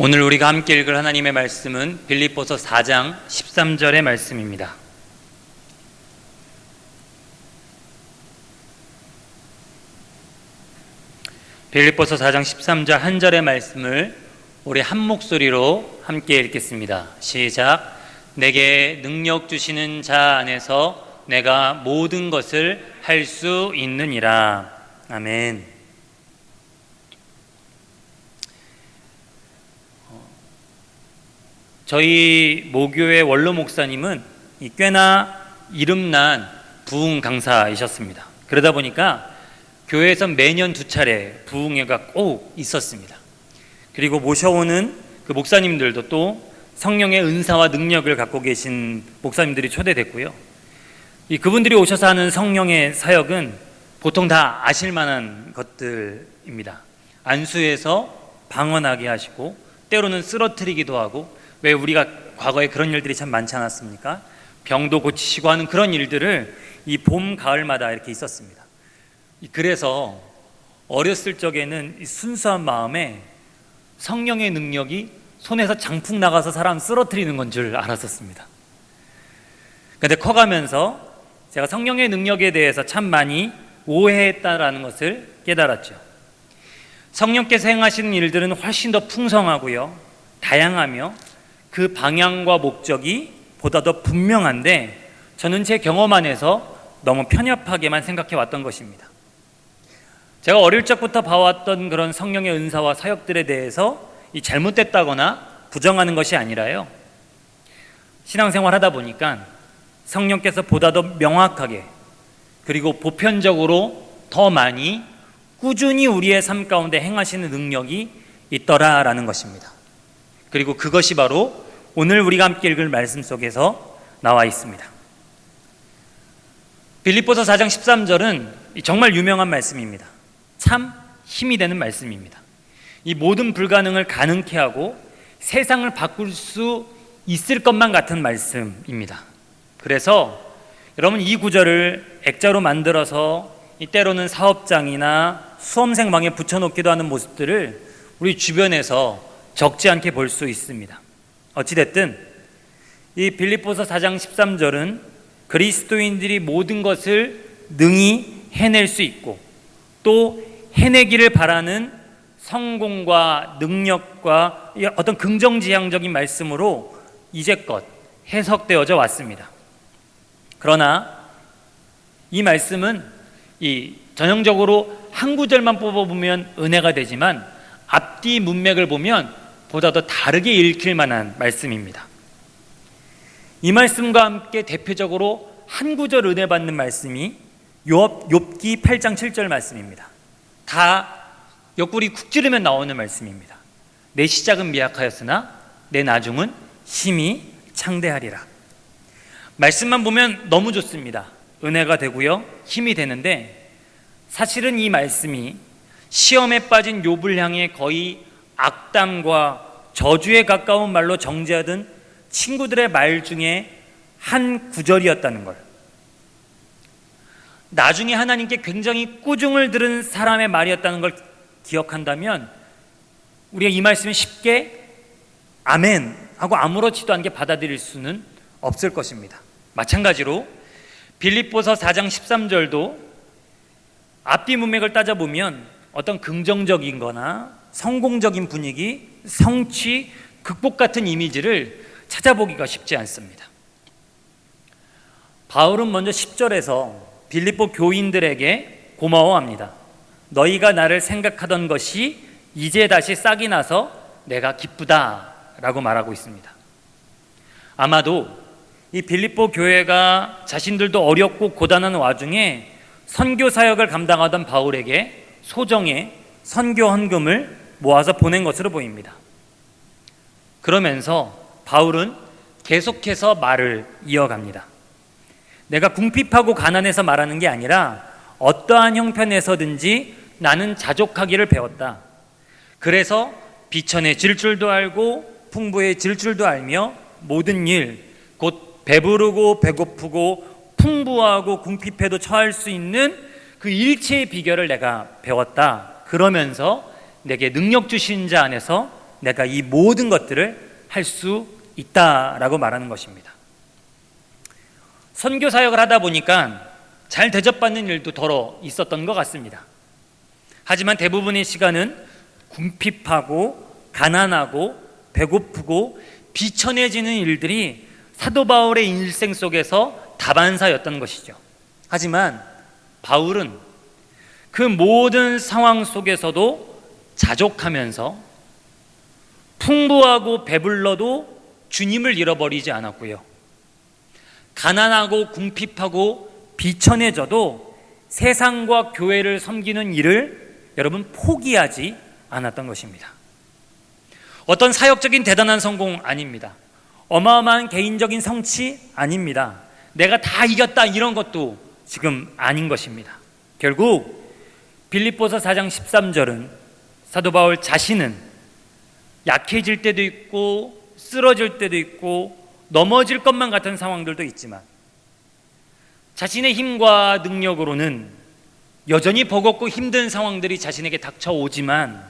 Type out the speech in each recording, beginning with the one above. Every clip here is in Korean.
오늘 우리가 함께 읽을 하나님의 말씀은 빌립보서 4장 13절의 말씀입니다. 빌립보서 4장 13절 한 절의 말씀을 우리 한 목소리로 함께 읽겠습니다. 시작. 내게 능력 주시는 자 안에서 내가 모든 것을 할 수 있느니라. 아멘. 저희 모교의 원로 목사님은 꽤나 이름난 부흥 강사이셨습니다. 그러다 보니까 교회에서 매년 2차례 부흥회가 꼭 있었습니다. 그리고 모셔오는 그 목사님들도 또 성령의 은사와 능력을 갖고 계신 목사님들이 초대됐고요. 그분들이 오셔서 하는 성령의 사역은 보통 다 아실 만한 것들입니다. 안수해서 방언하게 하시고 때로는 쓰러뜨리기도 하고, 왜 우리가 과거에 그런 일들이 참 많지 않았습니까? 병도 고치시고 하는 그런 일들을 이 봄, 가을마다 이렇게 있었습니다. 그래서 어렸을 적에는 이 순수한 마음에 성령의 능력이 손에서 장풍 나가서 사람 쓰러뜨리는 건 줄 알았었습니다. 그런데 커가면서 제가 성령의 능력에 대해서 참 많이 오해했다라는 것을 깨달았죠. 성령께서 행하시는 일들은 훨씬 더 풍성하고요, 다양하며 그 방향과 목적이 보다 더 분명한데, 저는 제 경험 안에서 너무 편협하게만 생각해 왔던 것입니다. 제가 어릴 적부터 봐왔던 그런 성령의 은사와 사역들에 대해서 잘못됐다거나 부정하는 것이 아니라요, 신앙생활 하다 보니까 성령께서 보다 더 명확하게 그리고 보편적으로 더 많이 꾸준히 우리의 삶 가운데 행하시는 능력이 있더라라는 것입니다. 그리고 그것이 바로 오늘 우리가 함께 읽을 말씀 속에서 나와 있습니다. 빌립보서 4장 13절은 정말 유명한 말씀입니다. 참 힘이 되는 말씀입니다. 이 모든 불가능을 가능케 하고 세상을 바꿀 수 있을 것만 같은 말씀입니다. 그래서 여러분, 이 구절을 액자로 만들어서 때로는 사업장이나 수험생 방에 붙여놓기도 하는 모습들을 우리 주변에서 적지 않게 볼 수 있습니다. 어찌됐든 이 빌립보서 4장 13절은 그리스도인들이 모든 것을 능히 해낼 수 있고 또 해내기를 바라는 성공과 능력과 어떤 긍정지향적인 말씀으로 이제껏 해석되어져 왔습니다. 그러나 이 말씀은 전형적으로 한 구절만 뽑아보면 은혜가 되지만 앞뒤 문맥을 보면 보다 더 다르게 읽힐 만한 말씀입니다. 이 말씀과 함께 대표적으로 한 구절 은혜 받는 말씀이 욥기 8장 7절 말씀입니다. 다 옆구리 쿡 찌르면 나오는 말씀입니다. 내 시작은 미약하였으나 내 나중은 심히 창대하리라. 말씀만 보면 너무 좋습니다. 은혜가 되고요, 힘이 되는데, 사실은 이 말씀이 시험에 빠진 욥을 향해 거의 악담과 저주에 가까운 말로 정죄하던 친구들의 말 중에 한 구절이었다는 걸, 나중에 하나님께 굉장히 꾸중을 들은 사람의 말이었다는 걸 기억한다면 우리가 이 말씀을 쉽게 아멘 하고 아무렇지도 않게 받아들일 수는 없을 것입니다. 마찬가지로 빌립보서 4장 13절도 앞뒤 문맥을 따져보면 어떤 긍정적인 거나 성공적인 분위기, 성취, 극복 같은 이미지를 찾아보기가 쉽지 않습니다. 바울은 먼저 10절에서 빌립보 교인들에게 고마워합니다. 너희가 나를 생각하던 것이 이제 다시 싹이 나서 내가 기쁘다 라고 말하고 있습니다. 아마도 이 빌립보 교회가 자신들도 어렵고 고단한 와중에 선교 사역을 감당하던 바울에게 소정의 선교 헌금을 모아서 보낸 것으로 보입니다. 그러면서 바울은 계속해서 말을 이어갑니다. 내가 궁핍하고 가난해서 말하는 게 아니라 어떠한 형편에서든지 나는 자족하기를 배웠다. 그래서 비천해질 줄도 알고 풍부해질 줄도 알며 모든 일, 곧 배부르고 배고프고 풍부하고 궁핍해도 처할 수 있는 그 일체의 비결을 내가 배웠다. 그러면서 내게 능력 주신 자 안에서 내가 이 모든 것들을 할 수 있다라고 말하는 것입니다. 선교 사역을 하다 보니까 잘 대접받는 일도 덜어 있었던 것 같습니다. 하지만 대부분의 시간은 궁핍하고 가난하고 배고프고 비천해지는 일들이 사도 바울의 일생 속에서 다반사였던 것이죠. 하지만 바울은 그 모든 상황 속에서도 자족하면서 풍부하고 배불러도 주님을 잃어버리지 않았고요. 가난하고 궁핍하고 비천해져도 세상과 교회를 섬기는 일을 여러분 포기하지 않았던 것입니다. 어떤 사역적인 대단한 성공 아닙니다. 어마어마한 개인적인 성취 아닙니다. 내가 다 이겼다 이런 것도 지금 아닌 것입니다. 결국 빌립보서 4장 13절은 사도 바울 자신은 약해질 때도 있고 쓰러질 때도 있고 넘어질 것만 같은 상황들도 있지만 자신의 힘과 능력으로는 여전히 버겁고 힘든 상황들이 자신에게 닥쳐오지만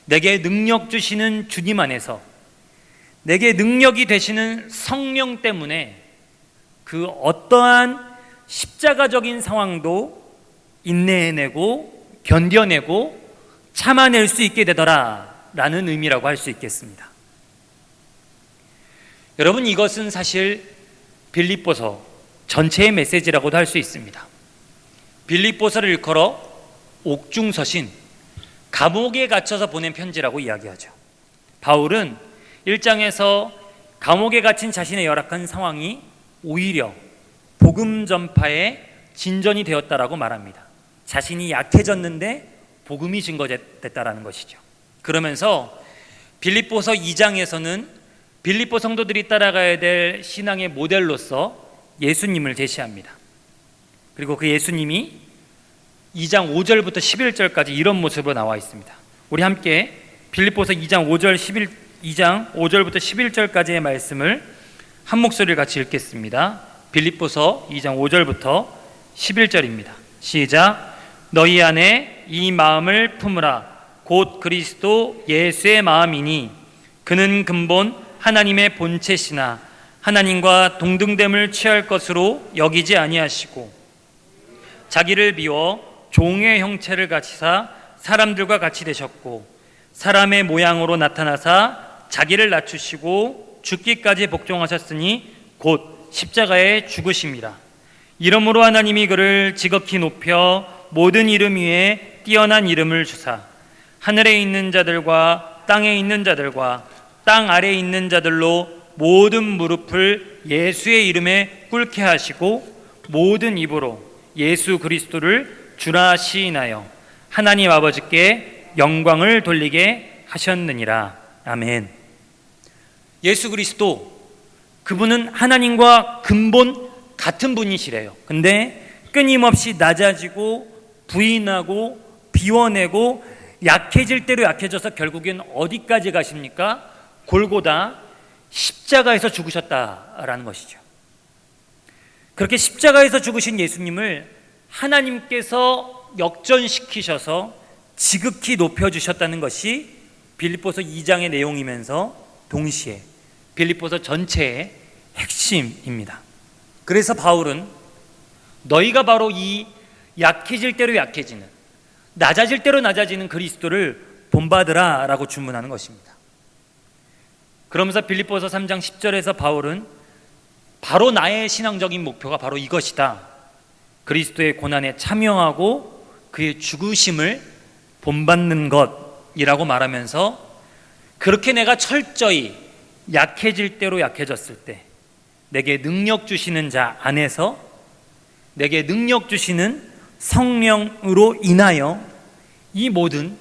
내게 능력 주시는 주님 안에서 내게 능력이 되시는 성령 때문에 그 어떠한 십자가적인 상황도 인내해내고 견뎌내고 참아낼 수 있게 되더라 라는 의미라고 할 수 있겠습니다. 여러분, 이것은 사실 빌립보서 전체의 메시지라고도 할 수 있습니다. 빌립보서를 일컬어 옥중서신, 감옥에 갇혀서 보낸 편지라고 이야기하죠. 바울은 1장에서 감옥에 갇힌 자신의 열악한 상황이 오히려 복음 전파의 진전이 되었다라고 말합니다. 자신이 약해졌는데 복음이 증거됐다라는 것이죠. 그러면서 빌립보서 2장에서는 빌립보 성도들이 따라가야 될 신앙의 모델로서 예수님을 제시합니다. 그리고 그 예수님이 2장 5절부터 11절까지 이런 모습으로 나와 있습니다. 우리 함께 빌립보서 2장 5절부터 11절까지의 말씀을 한 목소리를 같이 읽겠습니다. 빌립보서 2장 5절부터 11절입니다. 시작. 너희 안에 이 마음을 품으라. 곧 그리스도 예수의 마음이니 그는 근본 하나님의 본체시나 하나님과 동등됨을 취할 것으로 여기지 아니하시고 자기를 비워 종의 형체를 가지사 사람들과 같이 되셨고 사람의 모양으로 나타나사 자기를 낮추시고 죽기까지 복종하셨으니 곧 십자가에 죽으심이라. 이러므로 하나님이 그를 지극히 높여 모든 이름 위에 뛰어난 이름을 주사 하늘에 있는 자들과 땅에 있는 자들과 땅 아래에 있는 자들로 모든 무릎을 예수의 이름에 꿇게 하시고 모든 입으로 예수 그리스도를 주라 시인하여 하나님 아버지께 영광을 돌리게 하셨느니라. 아멘. 예수 그리스도, 그분은 하나님과 근본 같은 분이시래요. 근데 끊임없이 낮아지고 부인하고 비워내고 약해질 대로 약해져서 결국엔 어디까지 가십니까? 골고다 십자가에서 죽으셨다라는 것이죠. 그렇게 십자가에서 죽으신 예수님을 하나님께서 역전시키셔서 지극히 높여주셨다는 것이 빌립보서 2장의 내용이면서 동시에 빌립보서 전체의 핵심입니다. 그래서 바울은 너희가 바로 이 약해질 대로 약해지는, 낮아질 대로 낮아지는 그리스도를 본받으라 라고 주문하는 것입니다. 그러면서 빌립보서 3장 10절에서 바울은 바로 나의 신앙적인 목표가 바로 이것이다, 그리스도의 고난에 참여하고 그의 죽으심을 본받는 것이라고 말하면서 그렇게 내가 철저히 약해질 대로 약해졌을 때 내게 능력 주시는 자 안에서 내게 능력 주시는 성령으로 인하여 이 모든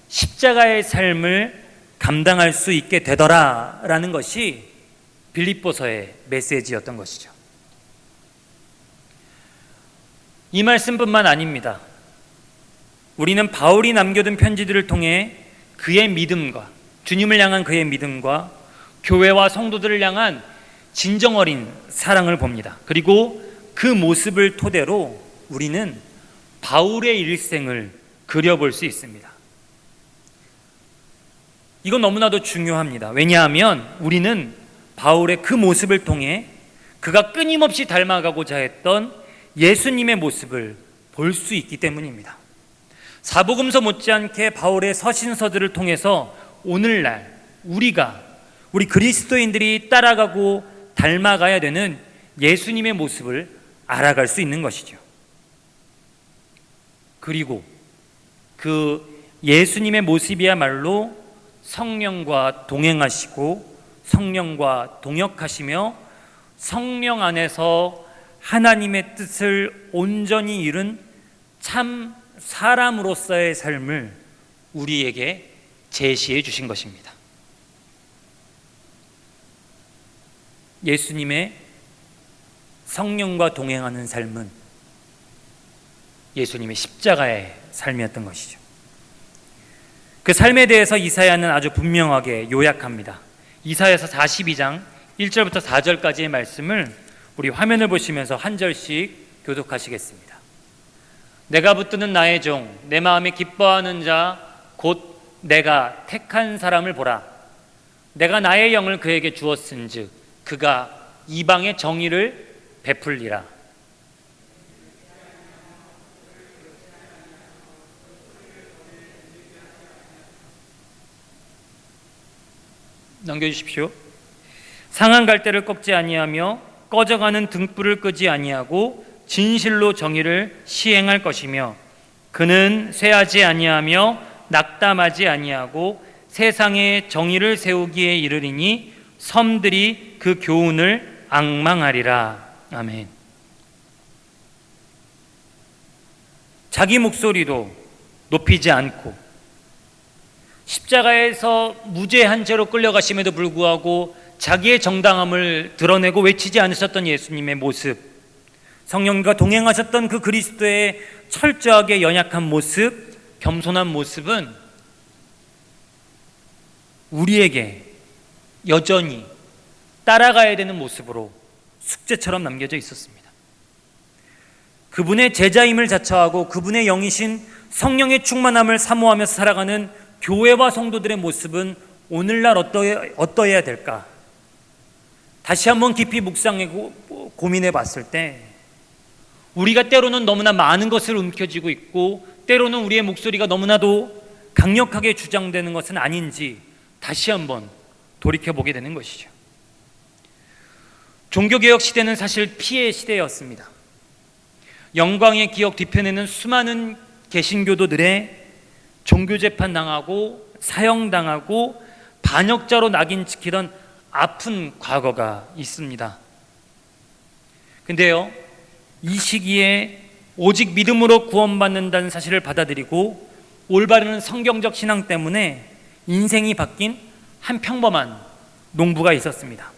십자가의 삶을 감당할 수 있게 되더라라는 것이 빌립보서의 메시지였던 것이죠. 이 말씀뿐만 아닙니다. 우리는 바울이 남겨둔 편지들을 통해 그의 믿음과 주님을 향한 그의 믿음과 교회와 성도들을 향한 진정 어린 사랑을 봅니다. 그리고 그 모습을 토대로 우리는 바울의 일생을 그려볼 수 있습니다. 이건 너무나도 중요합니다. 왜냐하면 우리는 바울의 그 모습을 통해 그가 끊임없이 닮아가고자 했던 예수님의 모습을 볼 수 있기 때문입니다. 사복음서 못지않게 바울의 서신서들을 통해서 오늘날 우리 그리스도인들이 따라가고 닮아가야 되는 예수님의 모습을 알아갈 수 있는 것이죠. 그리고 그 예수님의 모습이야말로 성령과 동행하시고 성령과 동역하시며 성령 안에서 하나님의 뜻을 온전히 이룬 참 사람으로서의 삶을 우리에게 제시해 주신 것입니다. 예수님의 성령과 동행하는 삶은 예수님의 십자가의 삶이었던 것이죠. 그 삶에 대해서 이사야는 아주 분명하게 요약합니다. 이사야서 42장 1절부터 4절까지의 말씀을 우리 화면을 보시면서 한 절씩 교독하시겠습니다. 내가 붙드는 나의 종, 내 마음에 기뻐하는 자, 곧 내가 택한 사람을 보라. 내가 나의 영을 그에게 주었은즉 그가 이방의 정의를 베풀리라. 넘겨주십시오. 상한 갈대를 꺾지 아니하며 꺼져가는 등불을 끄지 아니하고 진실로 정의를 시행할 것이며 그는 쇠하지 아니하며 낙담하지 아니하고 세상에 정의를 세우기에 이르리니 섬들이 그 교훈을 앙망하리라. 아멘. 자기 목소리도 높이지 않고 십자가에서 무죄한 채로 끌려가심에도 불구하고 자기의 정당함을 드러내고 외치지 않으셨던 예수님의 모습, 성령과 동행하셨던 그 그리스도의 철저하게 연약한 모습, 겸손한 모습은 우리에게 여전히 따라가야 되는 모습으로 숙제처럼 남겨져 있었습니다. 그분의 제자임을 자처하고 그분의 영이신 성령의 충만함을 사모하면서 살아가는 교회와 성도들의 모습은 오늘날 어떠해야 될까? 다시 한번 깊이 묵상하고 고민해 봤을 때 우리가 때로는 너무나 많은 것을 움켜쥐고 있고 때로는 우리의 목소리가 너무나도 강력하게 주장되는 것은 아닌지 다시 한번 돌이켜보게 되는 것이죠. 종교개혁 시대는 사실 피해의 시대였습니다. 영광의 기억 뒤편에는 수많은 개신교도들의 종교재판 당하고 사형당하고 반역자로 낙인 찍히던 아픈 과거가 있습니다. 근데요, 이 시기에 오직 믿음으로 구원받는다는 사실을 받아들이고 올바른 성경적 신앙 때문에 인생이 바뀐 한 평범한 농부가 있었습니다.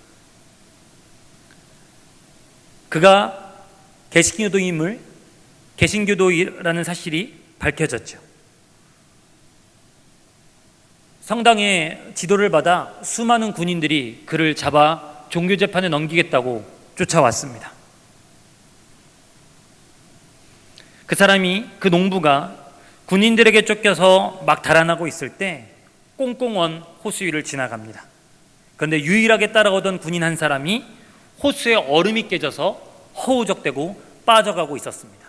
그가 개신교도임을 개신교도라는 사실이 밝혀졌죠. 성당의 지도를 받아 수많은 군인들이 그를 잡아 종교재판에 넘기겠다고 쫓아왔습니다. 그 농부가 군인들에게 쫓겨서 막 달아나고 있을 때 꽁꽁 호수 위를 지나갑니다. 그런데 유일하게 따라오던 군인 한 사람이 호수에 얼음이 깨져서 허우적대고 빠져가고 있었습니다.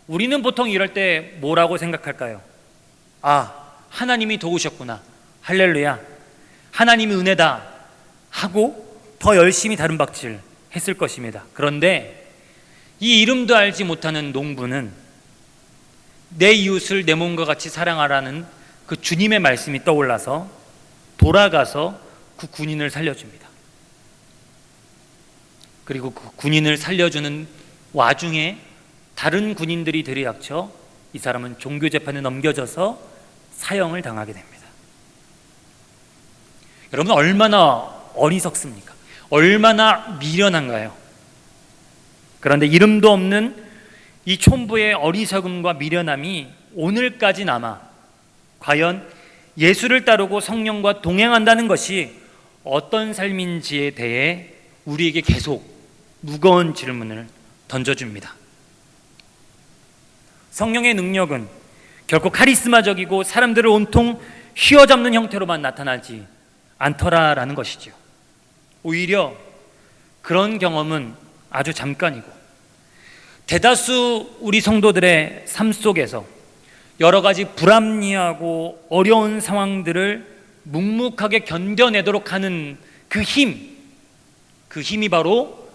우리는 보통 이럴 때 뭐라고 생각할까요? 하나님이 도우셨구나, 할렐루야, 하나님의 은혜다 하고 더 열심히 다름박질 했을 것입니다. 그런데 이 이름도 알지 못하는 농부는 내 이웃을 내 몸과 같이 사랑하라는 그 주님의 말씀이 떠올라서 돌아가서 그 군인을 살려줍니다. 그리고 그 군인을 살려주는 와중에 다른 군인들이 들이닥쳐 이 사람은 종교재판에 넘겨져서 사형을 당하게 됩니다. 여러분, 얼마나 어리석습니까? 얼마나 미련한가요? 그런데 이름도 없는 이 촌부의 어리석음과 미련함이 오늘까지 남아 과연 예수를 따르고 성령과 동행한다는 것이 어떤 삶인지에 대해 우리에게 계속 무거운 질문을 던져줍니다. 성령의 능력은 결코 카리스마적이고 사람들을 온통 휘어잡는 형태로만 나타나지 않더라라는 것이지요. 오히려 그런 경험은 아주 잠깐이고, 대다수 우리 성도들의 삶 속에서 여러 가지 불합리하고 어려운 상황들을 묵묵하게 견뎌내도록 하는 그 힘이 바로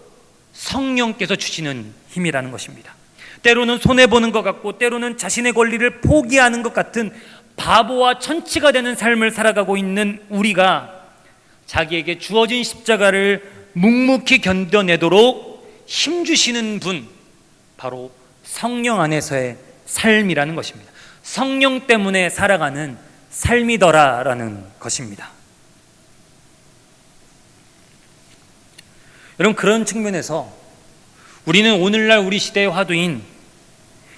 성령께서 주시는 힘이라는 것입니다. 때로는 손해보는 것 같고, 때로는 자신의 권리를 포기하는 것 같은 바보와 천치가 되는 삶을 살아가고 있는 우리가 자기에게 주어진 십자가를 묵묵히 견뎌내도록 힘주시는 분, 바로 성령 안에서의 삶이라는 것입니다. 성령 때문에 살아가는 삶이더라라는 것입니다. 여러분, 그런 측면에서 우리는 오늘날 우리 시대의 화두인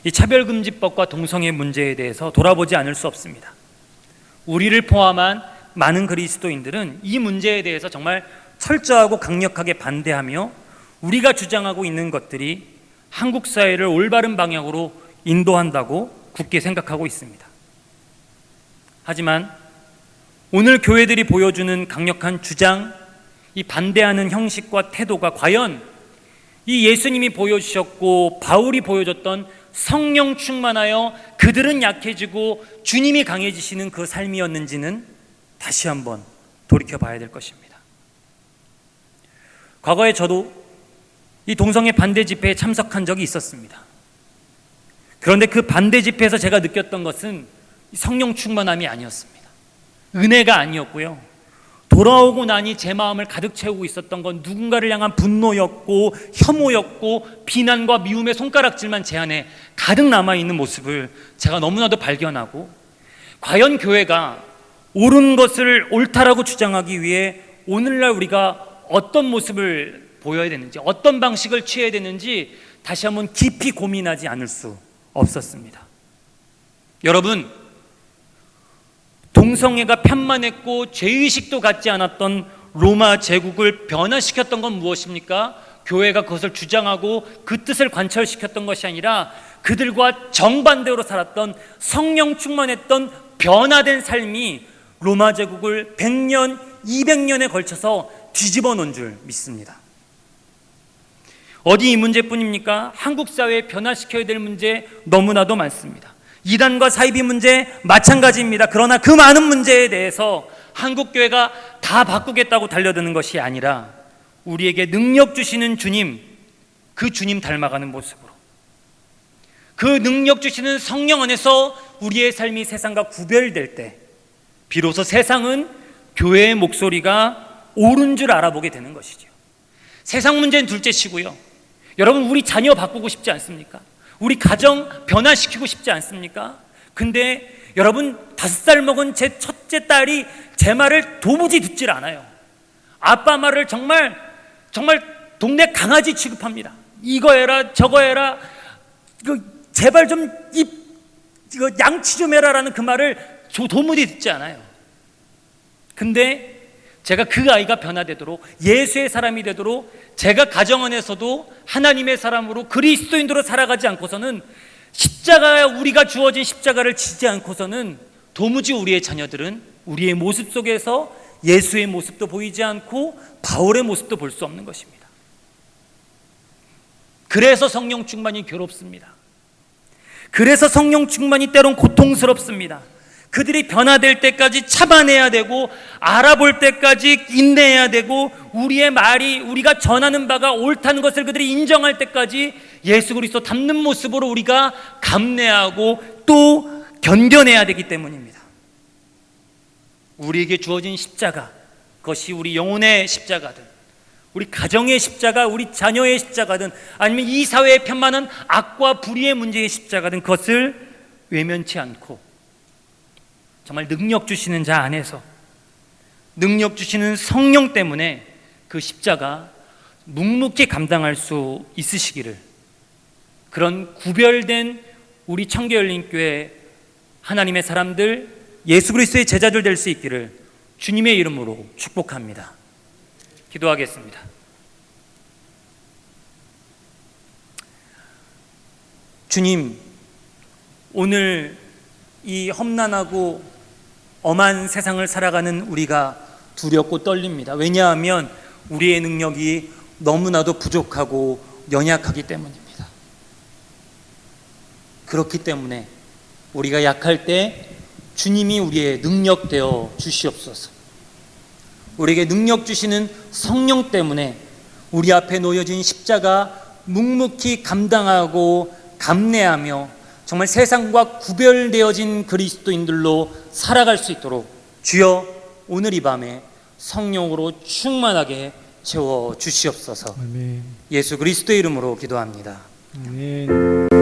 이 차별금지법과 동성애 문제에 대해서 돌아보지 않을 수 없습니다. 우리를 포함한 많은 그리스도인들은 이 문제에 대해서 정말 철저하고 강력하게 반대하며 우리가 주장하고 있는 것들이 한국 사회를 올바른 방향으로 인도한다고 굳게 생각하고 있습니다. 하지만 오늘 교회들이 보여주는 강력한 주장, 이 반대하는 형식과 태도가 과연 이 예수님이 보여주셨고 바울이 보여줬던 성령 충만하여 그들은 약해지고 주님이 강해지시는 그 삶이었는지는 다시 한번 돌이켜봐야 될 것입니다. 과거에 저도 이 동성애 반대 집회에 참석한 적이 있었습니다. 그런데 그 반대 집회에서 제가 느꼈던 것은 성령 충만함이 아니었습니다. 은혜가 아니었고요. 돌아오고 나니 제 마음을 가득 채우고 있었던 건 누군가를 향한 분노였고 혐오였고 비난과 미움의 손가락질만 제 안에 가득 남아있는 모습을 제가 너무나도 발견하고, 과연 교회가 옳은 것을 옳다라고 주장하기 위해 오늘날 우리가 어떤 모습을 보여야 되는지, 어떤 방식을 취해야 되는지 다시 한번 깊이 고민하지 않을 수 없었습니다. 여러분, 동성애가 편만했고 죄의식도 갖지 않았던 로마 제국을 변화시켰던 건 무엇입니까? 교회가 그것을 주장하고 그 뜻을 관철시켰던 것이 아니라 그들과 정반대로 살았던 성령 충만했던 변화된 삶이 로마 제국을 100년, 200년에 걸쳐서 뒤집어 놓은 줄 믿습니다. 어디 이 문제뿐입니까? 한국 사회에 변화시켜야 될 문제 너무나도 많습니다. 이단과 사이비 문제 마찬가지입니다. 그러나 그 많은 문제에 대해서 한국교회가 다 바꾸겠다고 달려드는 것이 아니라 우리에게 능력 주시는 주님, 그 주님 닮아가는 모습으로, 그 능력 주시는 성령 안에서 우리의 삶이 세상과 구별될 때 비로소 세상은 교회의 목소리가 옳은 줄 알아보게 되는 것이죠. 세상 문제는 둘째치고요, 여러분, 우리 자녀 바꾸고 싶지 않습니까? 우리 가정 변화시키고 싶지 않습니까? 근데 여러분, 5살 먹은 제 첫째 딸이 제 말을 도무지 듣질 않아요. 아빠 말을 정말 동네 강아지 취급합니다. 이거 해라 저거 해라, 제발 좀 이거 양치 좀 해라라는 그 말을 도무지 듣지 않아요. 근데 제가 그 아이가 변화되도록, 예수의 사람이 되도록, 제가 가정 안에서도 하나님의 사람으로 그리스도인으로 살아가지 않고서는, 십자가, 우리가 주어진 십자가를 지지 않고서는 도무지 우리의 자녀들은 우리의 모습 속에서 예수의 모습도 보이지 않고 바울의 모습도 볼 수 없는 것입니다. 그래서 성령 충만이 괴롭습니다. 그래서 성령 충만이 때론 고통스럽습니다. 그들이 변화될 때까지 참아내야 되고, 알아볼 때까지 인내해야 되고, 우리의 말이, 우리가 전하는 바가 옳다는 것을 그들이 인정할 때까지 예수 그리스도 닮는 모습으로 우리가 감내하고 또 견뎌내야 되기 때문입니다. 우리에게 주어진 십자가, 그것이 우리 영혼의 십자가든, 우리 가정의 십자가, 우리 자녀의 십자가든, 아니면 이 사회에 편만한 악과 불의의 문제의 십자가든, 그것을 외면치 않고 정말 능력 주시는 자 안에서, 능력 주시는 성령 때문에 그 십자가 묵묵히 감당할 수 있으시기를, 그런 구별된 우리 청계열린교회 하나님의 사람들, 예수 그리스도의 제자들 될 수 있기를 주님의 이름으로 축복합니다. 기도하겠습니다. 주님, 오늘 이 험난하고 엄한 세상을 살아가는 우리가 두렵고 떨립니다. 왜냐하면 우리의 능력이 너무나도 부족하고 연약하기 때문입니다. 그렇기 때문에 우리가 약할 때 주님이 우리의 능력 되어 주시옵소서. 우리에게 능력 주시는 성령 때문에 우리 앞에 놓여진 십자가 묵묵히 감당하고 감내하며 정말 세상과 구별되어진 그리스도인들로 살아갈 수 있도록 주여 오늘 이 밤에 성령으로 충만하게 채워 주시옵소서. 아멘. 예수 그리스도의 이름으로 기도합니다. 아멘.